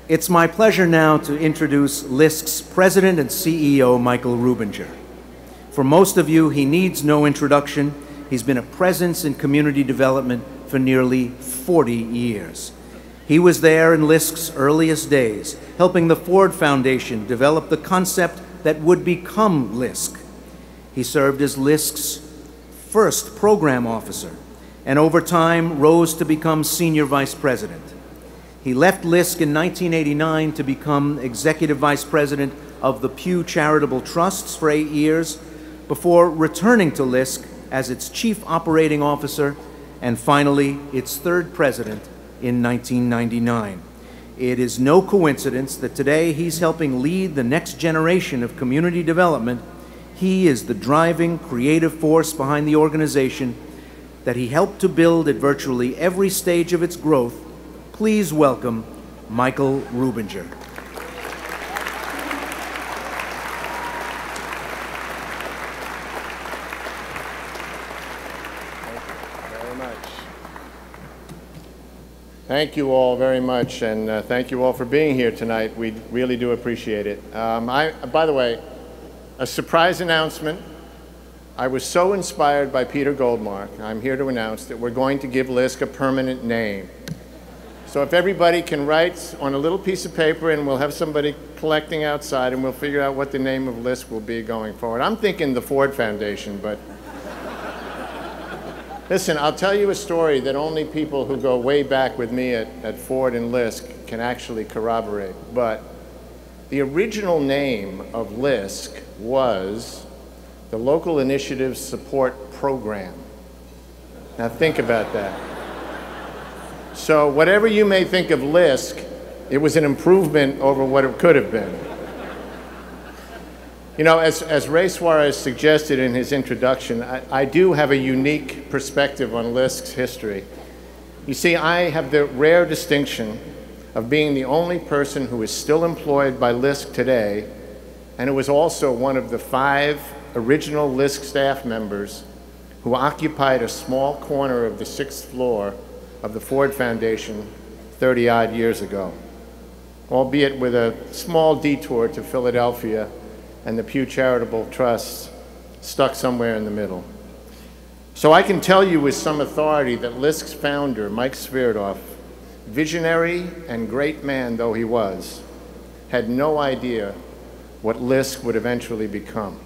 It's my pleasure now to introduce LISC's President and CEO, Michael Rubinger. For most of you, he needs no introduction. He's been a presence in community development for nearly 40 years. He was there in LISC's earliest days, helping the Ford Foundation develop the concept that would become LISC. He served as LISC's first program officer, and over time rose to become Senior Vice President. He left LISC in 1989 to become Executive Vice President of the Pew Charitable Trusts for 8 years, before returning to LISC as its Chief Operating Officer and finally its third President in 1999. It is no coincidence that today he's helping lead the next generation of community development. He is the driving creative force behind the organization that he helped to build at virtually every stage of its growth. Please welcome Michael Rubinger. Thank you all very much, and thank you all for being here tonight. We really do appreciate it. By the way, a surprise announcement. I was so inspired by Peter Goldmark, I'm here to announce that we're going to give LISC a permanent name. So if everybody can write on a little piece of paper, and we'll have somebody collecting outside, and we'll figure out what the name of LISC will be going forward. I'm thinking the Ford Foundation, but listen, I'll tell you a story that only people who go way back with me at Ford and LISC can actually corroborate. But the original name of LISC was the Local Initiatives Support Program. Now think about that. So whatever you may think of LISC, it was an improvement over what it could have been. You know, as Ray Suarez suggested in his introduction, I do have a unique perspective on LISC's history. You see, I have the rare distinction of being the only person who is still employed by LISC today, and who was also one of the 5 original LISC staff members who occupied a small corner of the 6th floor of the Ford Foundation 30-odd years ago, albeit with a small detour to Philadelphia and the Pew Charitable Trust stuck somewhere in the middle. So I can tell you with some authority that LISC's founder, Mike Svirdoff, visionary and great man though he was, had no idea what LISC would eventually become.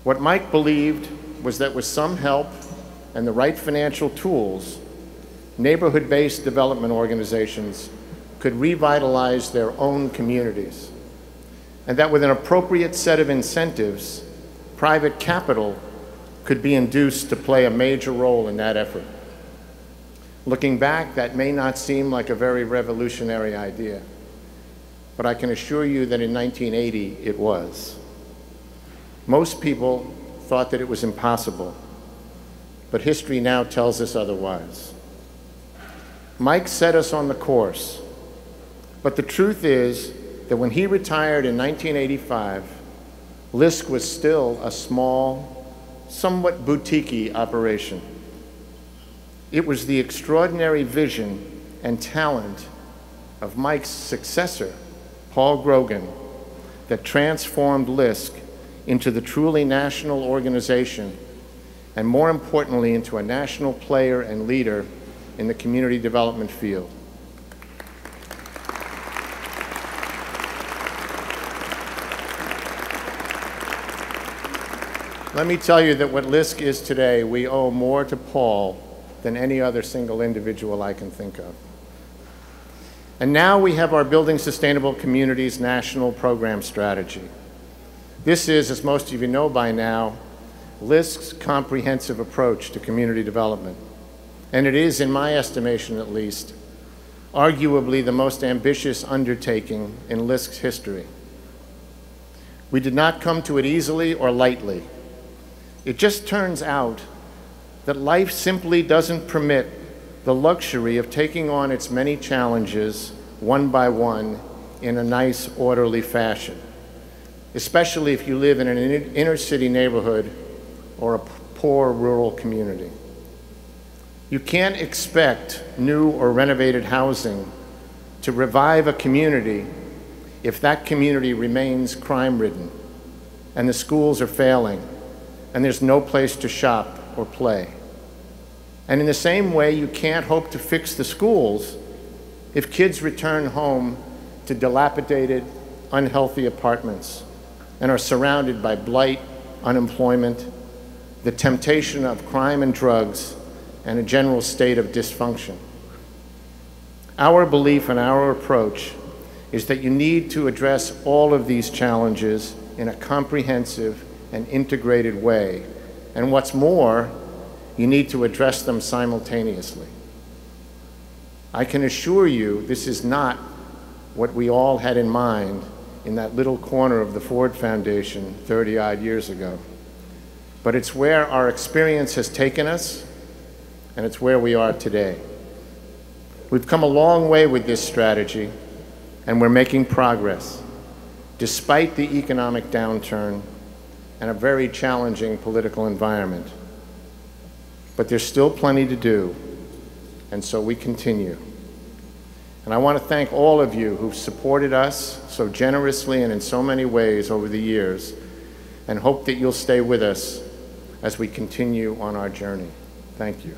What Mike believed was that with some help and the right financial tools, neighborhood-based development organizations could revitalize their own communities, and that with an appropriate set of incentives, private capital could be induced to play a major role in that effort. Looking back, that may not seem like a very revolutionary idea, but I can assure you that in 1980 it was. Most people thought that it was impossible, but history now tells us otherwise. Mike set us on the course, but the truth is that when he retired in 1985, LISC was still a small, somewhat boutique-y operation. It was the extraordinary vision and talent of Mike's successor, Paul Grogan, that transformed LISC into the truly national organization, and more importantly, into a national player and leader in the community development field. Let me tell you that what LISC is today, we owe more to Paul than any other single individual I can think of. And now we have our Building Sustainable Communities National Program Strategy. This is, as most of you know by now, LISC's comprehensive approach to community development. And it is, in my estimation at least, arguably the most ambitious undertaking in LISC's history. We did not come to it easily or lightly. It just turns out that life simply doesn't permit the luxury of taking on its many challenges one by one in a nice, orderly fashion, especially if you live in an inner city neighborhood or a poor rural community. You can't expect new or renovated housing to revive a community if that community remains crime-ridden and the schools are failing and there's no place to shop or play. And in the same way, you can't hope to fix the schools if kids return home to dilapidated, unhealthy apartments and are surrounded by blight, unemployment, the temptation of crime and drugs, and a general state of dysfunction. Our belief and our approach is that you need to address all of these challenges in a comprehensive and integrated way. And what's more, you need to address them simultaneously. I can assure you this is not what we all had in mind in that little corner of the Ford Foundation 30-odd years ago. But it's where our experience has taken us, and it's where we are today. We've come a long way with this strategy, and we're making progress, despite the economic downturn and a very challenging political environment. But there's still plenty to do, and so we continue. And I want to thank all of you who've supported us so generously and in so many ways over the years, and hope that you'll stay with us as we continue on our journey. Thank you.